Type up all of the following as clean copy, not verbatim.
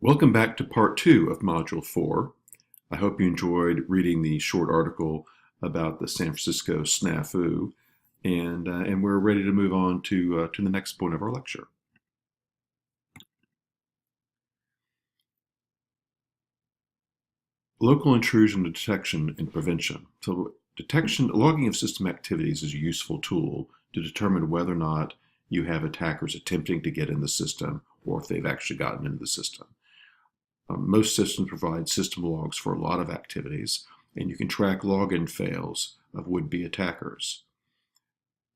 Welcome back to part two of Module 4. I hope you enjoyed reading the short article about the San Francisco snafu, and we're ready to move on to the next point of our lecture. Local intrusion detection and prevention. So logging of system activities is a useful tool to determine whether or not you have attackers attempting to get in the system or if they've actually gotten into the system. Most systems provide system logs for a lot of activities, and you can track login fails of would-be attackers.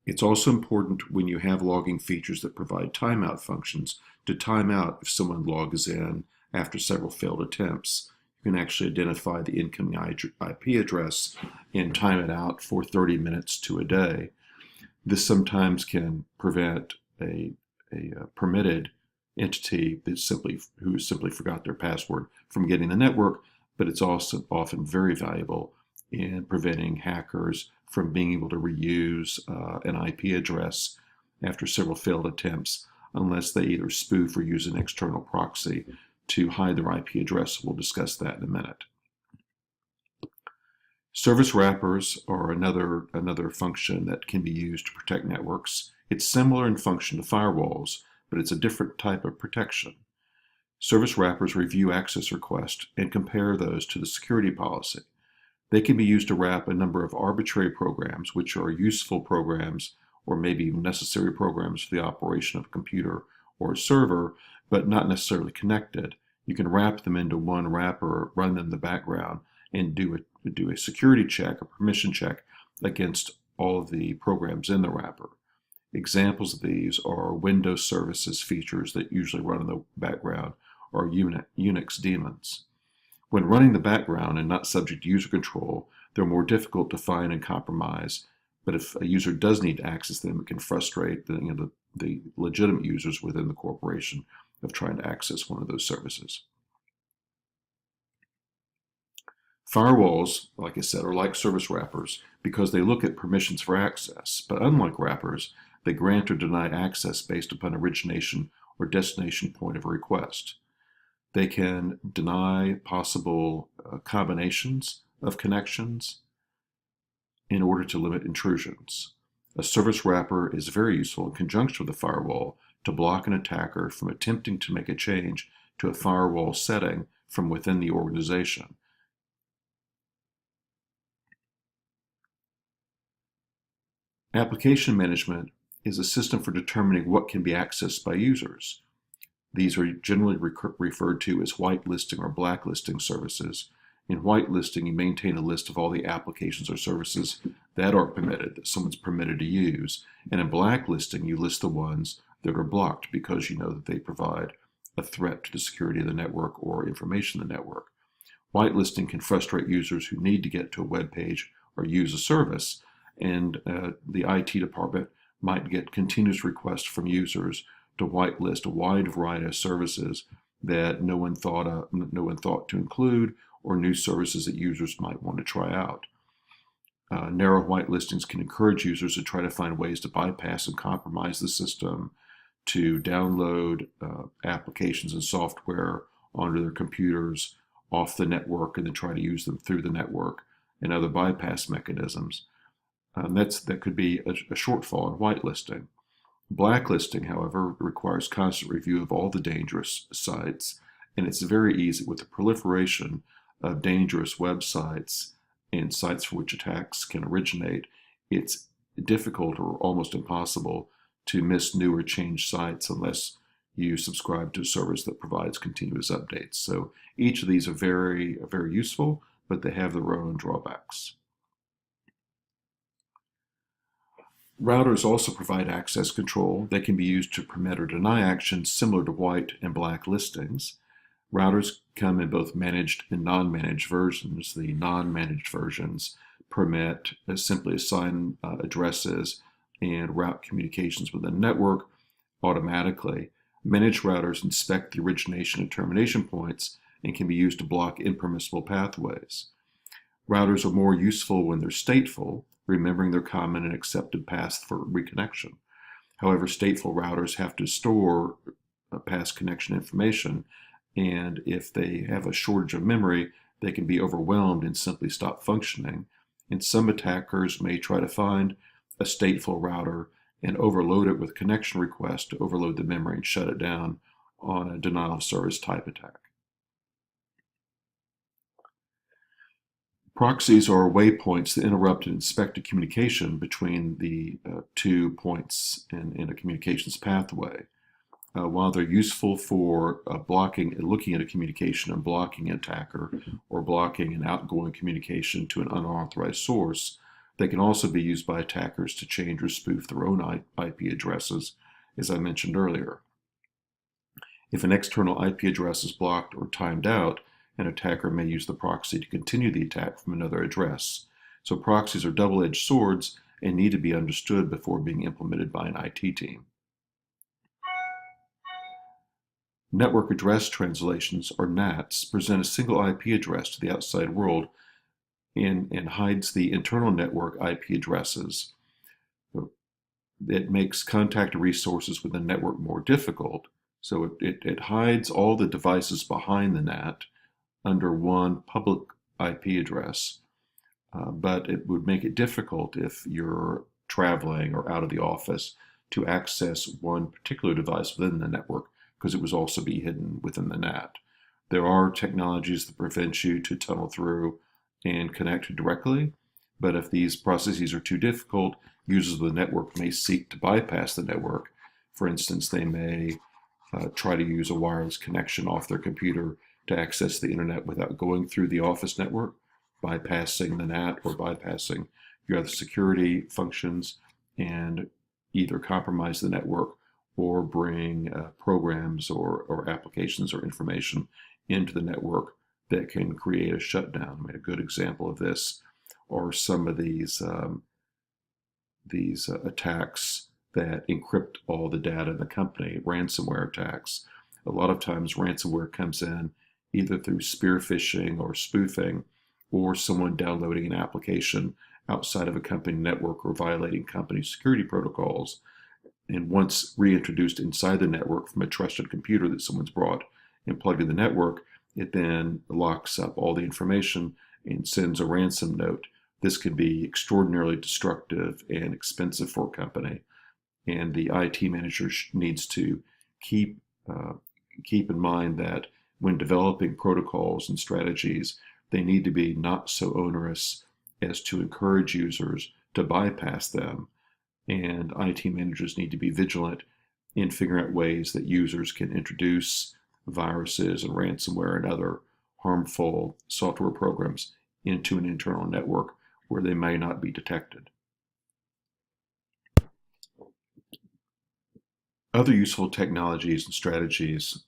It's also important when you have logging features that provide timeout functions to time out if someone logs in after several failed attempts. You can actually identify the incoming IP address and time it out for 30 minutes to a day. This sometimes can prevent a permitted entity who simply forgot their password from getting the network, but it's also often very valuable in preventing hackers from being able to reuse an IP address after several failed attempts, unless they either spoof or use an external proxy to hide their IP address. We'll discuss that in a minute. Service wrappers are another function that can be used to protect networks. It's similar in function to firewalls, but it's a different type of protection. Service wrappers review access requests and compare those to the security policy. They can be used to wrap a number of arbitrary programs, which are useful programs or maybe even necessary programs for the operation of a computer or a server, but not necessarily connected. You can wrap them into one wrapper, run them in the background, and do a security check, a permission check against all of the programs in the wrapper. Examples of these are Windows services features that usually run in the background or Unix daemons. When running the background and not subject to user control, they're more difficult to find and compromise, but if a user does need to access them, it can frustrate the legitimate users within the corporation of trying to access one of those services. Firewalls, like I said, are like service wrappers because they look at permissions for access, but unlike wrappers, they grant or deny access based upon origination or destination point of a request. They can deny possible combinations of connections in order to limit intrusions. A service wrapper is very useful in conjunction with a firewall to block an attacker from attempting to make a change to a firewall setting from within the organization. Application management is a system for determining what can be accessed by users. These are generally referred to as whitelisting or blacklisting services. In whitelisting, you maintain a list of all the applications or services that are permitted, that someone's permitted to use. And in blacklisting, you list the ones that are blocked because you know that they provide a threat to the security of the network or information in the network. Whitelisting can frustrate users who need to get to a web page or use a service, and the IT department might get continuous requests from users to whitelist a wide variety of services that no one thought to include, or new services that users might want to try out. Narrow whitelistings can encourage users to try to find ways to bypass and compromise the system, to download applications and software onto their computers off the network and then try to use them through the network, and other bypass mechanisms. That could be a shortfall in whitelisting. Blacklisting, however, requires constant review of all the dangerous sites, and it's very easy with the proliferation of dangerous websites and sites for which attacks can originate. It's difficult or almost impossible to miss new or changed sites unless you subscribe to a service that provides continuous updates. So each of these are very useful, but they have their own drawbacks. Routers also provide access control that can be used to permit or deny actions similar to white and black listings. Routers come in both managed and non-managed versions. The non-managed versions permit simply assign addresses and route communications within the network automatically. Managed routers inspect the origination and termination points and can be used to block impermissible pathways. Routers are more useful when they're stateful, remembering their common and accepted paths for reconnection. However, stateful routers have to store past connection information, And if they have a shortage of memory, they can be overwhelmed and simply stop functioning. And some attackers may try to find a stateful router and overload it with connection requests to overload the memory and shut it down on a denial of service type attack. Proxies are waypoints that interrupt and inspect a communication between the 2 points in a communications pathway. While they're useful for blocking and looking at a communication and blocking an attacker or blocking an outgoing communication to an unauthorized source, they can also be used by attackers to change or spoof their own IP addresses, as I mentioned earlier. If an external IP address is blocked or timed out, an attacker may use the proxy to continue the attack from another address. So proxies are double-edged swords and need to be understood before being implemented by an IT team. Network address translations, or NATs, present a single IP address to the outside world and hides the internal network IP addresses. It makes contact resources with the network more difficult, so it hides all the devices behind the NAT under one public IP address, but it would make it difficult if you're traveling or out of the office to access one particular device within the network, because it would also be hidden within the NAT. There are technologies that prevent you to tunnel through and connect directly, but if these processes are too difficult, users of the network may seek to bypass the network. For instance, they may try to use a wireless connection off their computer to access the internet without going through the office network, bypassing the NAT or bypassing your other security functions, and either compromise the network or bring programs or applications or information into the network that can create a shutdown. I mean, a good example of this are some of these attacks that encrypt all the data in the company, ransomware attacks. A lot of times ransomware comes in either through spear phishing or spoofing, or someone downloading an application outside of a company network or violating company security protocols. And once reintroduced inside the network from a trusted computer that someone's brought and plugged in the network, it then locks up all the information and sends a ransom note. This can be extraordinarily destructive and expensive for a company. And the IT manager needs to keep in mind that when developing protocols and strategies, they need to be not so onerous as to encourage users to bypass them. And IT managers need to be vigilant in figuring out ways that users can introduce viruses and ransomware and other harmful software programs into an internal network where they may not be detected. Other useful technologies and strategies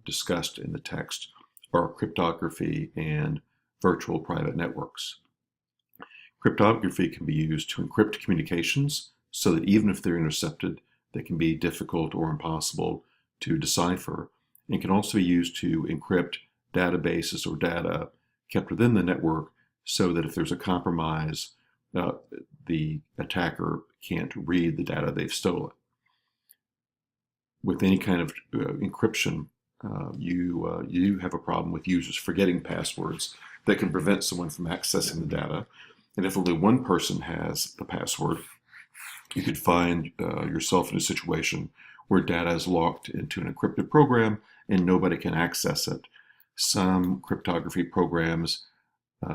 discussed in the text are cryptography and virtual private networks. Cryptography can be used to encrypt communications so that even if they're intercepted, they can be difficult or impossible to decipher, and can also be used to encrypt databases or data kept within the network so that if there's a compromise, the attacker can't read the data they've stolen. With any kind of encryption, you have a problem with users forgetting passwords that can prevent someone from accessing the data. And if only one person has the password, you could find yourself in a situation where data is locked into an encrypted program and nobody can access it. Some cryptography programs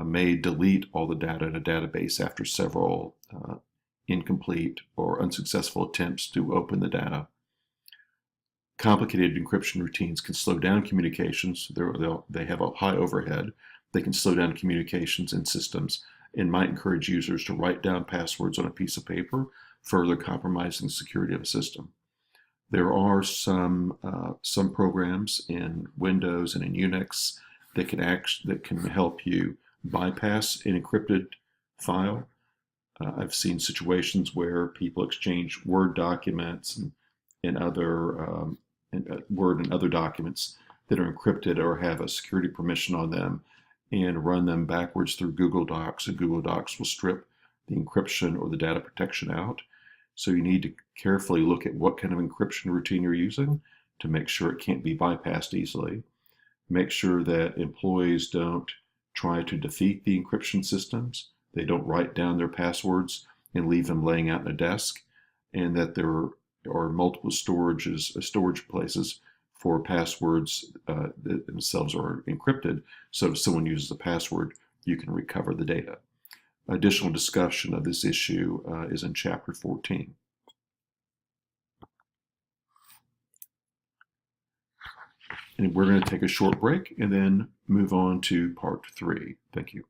may delete all the data in a database after several incomplete or unsuccessful attempts to open the data. Complicated encryption routines can slow down communications. They have a high overhead. They can slow down communications in systems and might encourage users to write down passwords on a piece of paper, further compromising the security of a system. There are some programs in Windows and in Unix that can help you bypass an encrypted file. I've seen situations where people exchange Word documents and other Word and other documents that are encrypted or have a security permission on them and run them backwards through Google Docs, and Google Docs will strip the encryption or the data protection out. So you need to carefully look at what kind of encryption routine you're using to make sure it can't be bypassed easily. Make sure that employees don't try to defeat the encryption systems. They don't write down their passwords and leave them laying out in a desk, and that there are multiple storage places for passwords that themselves are encrypted. So if someone uses a password, you can recover the data. Additional discussion of this issue is in Chapter 14. And we're going to take a short break and then move on to Part 3. Thank you.